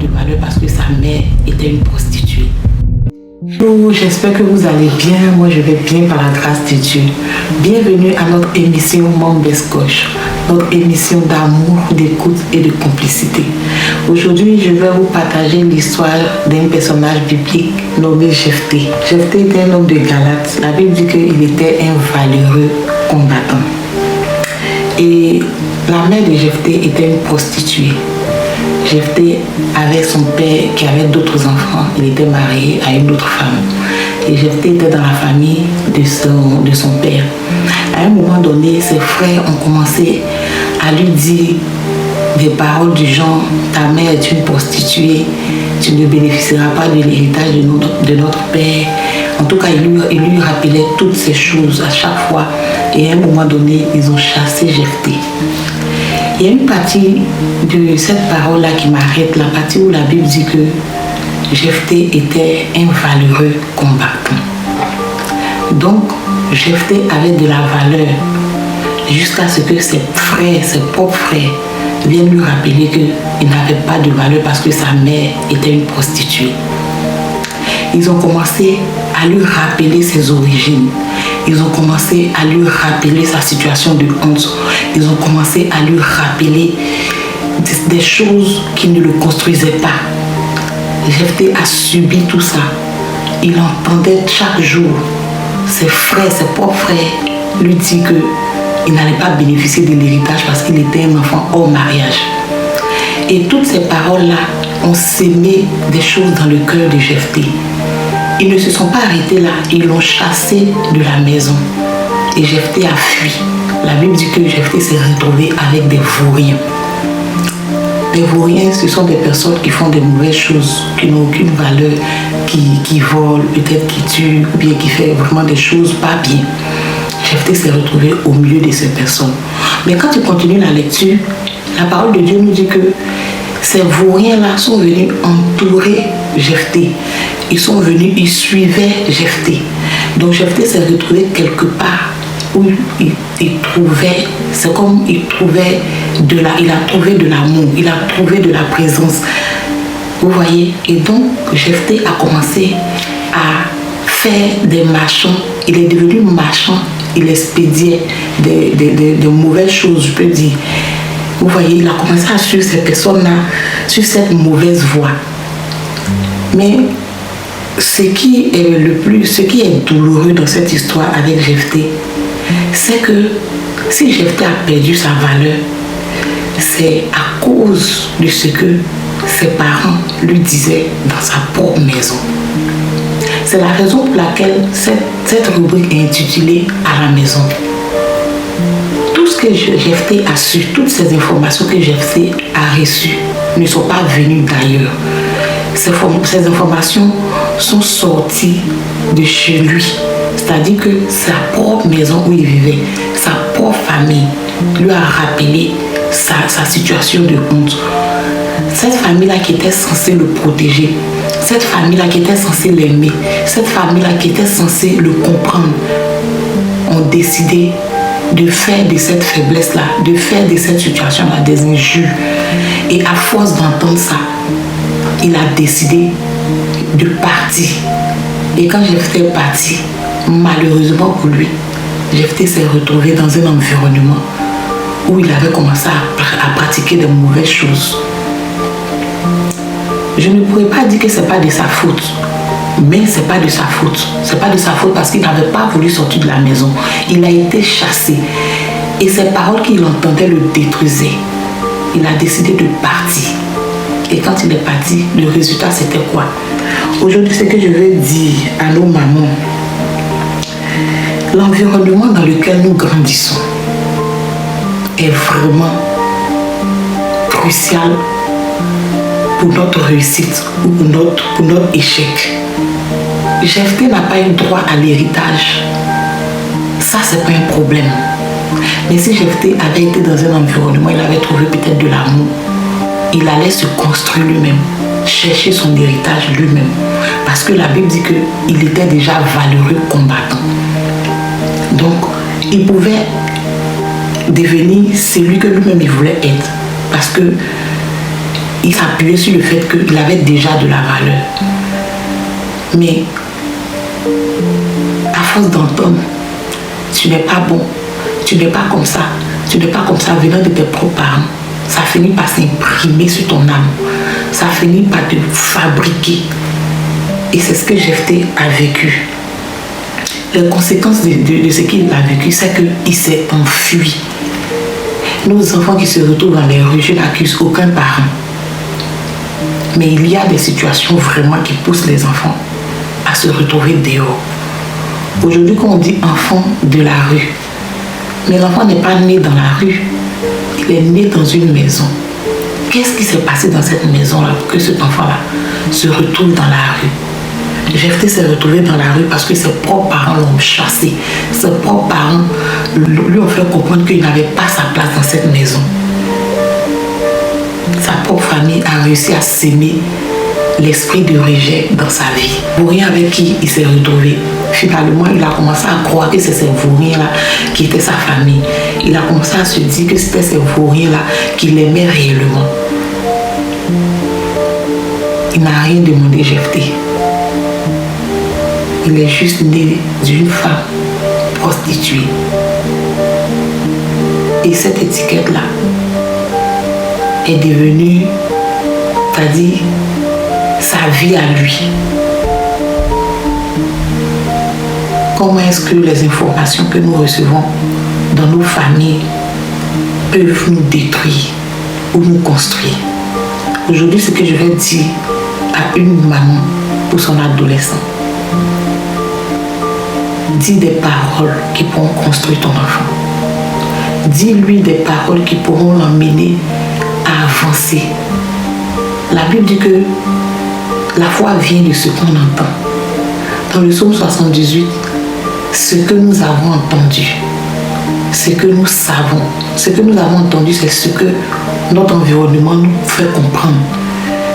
de valeur parce que sa mère était une prostituée. Bonjour, j'espère que vous allez bien. Moi, je vais bien par la grâce de Dieu. Bienvenue à notre émission Mambescoche, notre émission d'amour, d'écoute et de complicité. Aujourd'hui, je vais vous partager l'histoire d'un personnage biblique nommé Jephthé. Jephthé était un homme de Galate. La Bible dit qu'il était un valeureux combattant. Et la mère de Jephthé était une prostituée. Jephthé avait son père qui avait d'autres enfants. Il était marié à une autre femme. Et Jephthé était dans la famille de son père. À un moment donné, ses frères ont commencé à lui dire des paroles du genre « Ta mère est une prostituée, tu ne bénéficieras pas de l'héritage de notre père ». En tout cas, il lui rappelait toutes ces choses à chaque fois. Et à un moment donné, ils ont chassé Jephthé. Il y a une partie de cette parole-là qui m'arrête, la partie où la Bible dit que Jephthé était un valeureux combattant. Donc, Jephthé avait de la valeur jusqu'à ce que ses propres frères, viennent lui rappeler qu'il n'avait pas de valeur parce que sa mère était une prostituée. Ils ont commencé à lui rappeler ses origines. Ils ont commencé à lui rappeler sa situation de honte. Ils ont commencé à lui rappeler des choses qui ne le construisaient pas. Jephthé a subi tout ça. Il entendait chaque jour ses propres frères, lui dire qu'il n'allait pas bénéficier de l'héritage parce qu'il était un enfant hors mariage. Et toutes ces paroles-là ont sémé des choses dans le cœur de Jephthé. Ils ne se sont pas arrêtés là, ils l'ont chassé de la maison. Et Jephthé a fui. La Bible dit que Jephthé s'est retrouvé avec des vauriens. Les vauriens, ce sont des personnes qui font des mauvaises choses, qui n'ont aucune valeur, qui volent, peut-être qui tuent, ou bien qui font vraiment des choses pas bien. Jephthé s'est retrouvé au milieu de ces personnes. Mais quand tu continues la lecture, la parole de Dieu nous dit que ces vauriens-là sont venus entourer Jephthé. Ils sont venus, ils suivaient Jephthé. Donc Jephthé s'est retrouvé quelque part où il trouvait, c'est comme il a trouvé de l'amour, il a trouvé de la présence. Vous voyez? Et donc Jephthé a commencé à faire des marchands. Il est devenu marchand, il expédiait de mauvaises choses, je peux dire. Vous voyez, il a commencé à suivre ces personnes-là, sur cette mauvaise voie. Mais ce qui est douloureux dans cette histoire avec Jephthé, c'est que si Jephthé a perdu sa valeur, c'est à cause de ce que ses parents lui disaient dans sa propre maison. C'est la raison pour laquelle cette rubrique est intitulée « À la maison ». Tout ce que Jephthé a su, toutes ces informations que Jephthé a reçues ne sont pas venues d'ailleurs. Ces informations sont sorties de chez lui. C'est-à-dire que sa propre maison où il vivait, sa propre famille lui a rappelé sa situation de honte. Cette famille-là qui était censée le protéger, cette famille-là qui était censée l'aimer, cette famille-là qui était censée le comprendre, ont décidé de faire de cette faiblesse-là, de faire de cette situation-là des injures. Et à force d'entendre ça, il a décidé de partir. Et quand Jephthé est parti, malheureusement pour lui, Jephthé s'est retrouvé dans un environnement où il avait commencé à pratiquer de mauvaises choses. Je ne pourrais pas dire que ce n'est pas de sa faute, mais ce n'est pas de sa faute. Ce n'est pas de sa faute parce qu'il n'avait pas voulu sortir de la maison. Il a été chassé. Et ces paroles qu'il entendait le détruisaient. Il a décidé de partir. Et quand il est parti, le résultat c'était quoi? Aujourd'hui, ce que je veux dire à nos mamans, l'environnement dans lequel nous grandissons est vraiment crucial pour notre réussite ou pour notre échec. Jephthé n'a pas eu droit à l'héritage. Ça, c'est pas un problème. Mais si Jephthé avait été dans un environnement, il avait trouvé peut-être de l'amour, il allait se construire lui-même, chercher son héritage lui-même. Parce que la Bible dit qu'il était déjà valeureux combattant. Donc, il pouvait devenir celui que lui-même il voulait être. Parce que il s'appuyait sur le fait qu'il avait déjà de la valeur. Mais à force d'entendre, tu n'es pas bon, tu n'es pas comme ça, tu n'es pas comme ça venant de tes propres parents, ça finit par s'imprimer sur ton âme, ça finit par te fabriquer. Et c'est ce que Jephté a vécu. Les conséquences de ce qu'il a vécu, c'est qu'il s'est enfui. Nos enfants qui se retrouvent dans les rues, je n'accuse aucun parent. Mais il y a des situations vraiment qui poussent les enfants à se retrouver dehors. Aujourd'hui, quand on dit enfant de la rue, mais l'enfant n'est pas né dans la rue, il est né dans une maison. Qu'est-ce qui s'est passé dans cette maison-là pour que cet enfant-là se retrouve dans la rue? Jephté s'est retrouvé dans la rue parce que ses propres parents l'ont chassé. Ses propres parents lui ont fait comprendre qu'il n'avait pas sa place dans cette maison. Sa propre famille a réussi à s'aimer l'esprit de rejet dans sa vie. Vaurien avec qui il s'est retrouvé, finalement il a commencé à croire que c'est ces vauriens-là qui étaient sa famille. Il a commencé à se dire que c'était ces vauriens-là qui l'aimaient réellement. Il n'a rien demandé, Jephté. Il est juste né d'une femme prostituée. Et cette étiquette-là est devenue, c'est-à-dire sa vie à lui. Comment est-ce que les informations que nous recevons dans nos familles peuvent nous détruire ou nous construire? Aujourd'hui, ce que je vais dire à une maman pour son adolescent, dis des paroles qui pourront construire ton enfant. Dis-lui des paroles qui pourront l'emmener à avancer. La Bible dit que la foi vient de ce qu'on entend. Dans le psaume 78, ce que nous avons entendu, ce que nous savons, ce que nous avons entendu, c'est ce que notre environnement nous fait comprendre.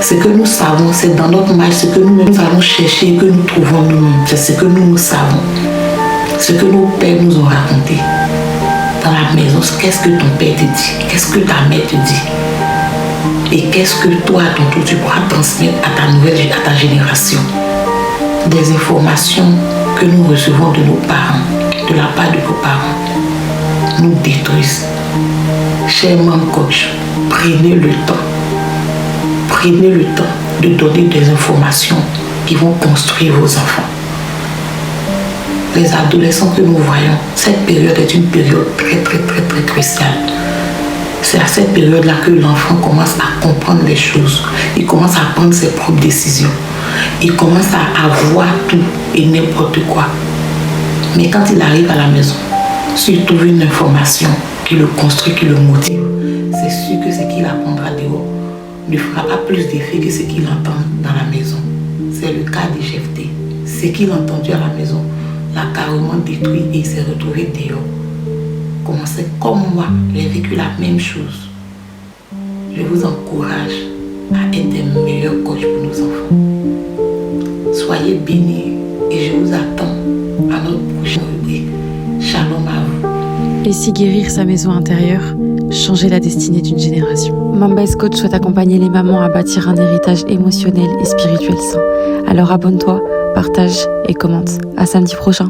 Ce que nous savons, c'est dans notre marche, ce que nous allons chercher et que nous trouvons nous-mêmes. C'est ce que nous savons. Ce que nos pères nous ont raconté. Dans la maison, qu'est-ce que ton père te dit? Qu'est-ce que ta mère te dit? Et qu'est-ce que toi, à ton tour, tu pourras transmettre à ta génération? Des informations que nous recevons de nos parents, de la part de nos parents, nous détruisent. Chers Mom Coach, prenez le temps de donner des informations qui vont construire vos enfants. Les adolescents que nous voyons, cette période est une période très cruciale. C'est à cette période-là que l'enfant commence à comprendre les choses. Il commence à prendre ses propres décisions. Il commence à voir tout et n'importe quoi. Mais quand il arrive à la maison, s'il trouve une information qui le construit, qui le motive, c'est sûr que ce qu'il apprendra dehors ne fera pas plus d'effet que ce qu'il entend dans la maison. C'est le cas de Jephté. Ce qu'il a entendu à la maison l'a carrément détruit et il s'est retrouvé dehors. Commencez comme moi, j'ai vécu la même chose. Je vous encourage à être des meilleurs coachs pour nos enfants. Soyez bénis et je vous attends à notre prochaine rubrique. Shalom à vous. Laissez guérir sa maison intérieure, changer la destinée d'une génération. Mom Best Coach souhaite accompagner les mamans à bâtir un héritage émotionnel et spirituel sain. Alors abonne-toi, partage et commente. À samedi prochain.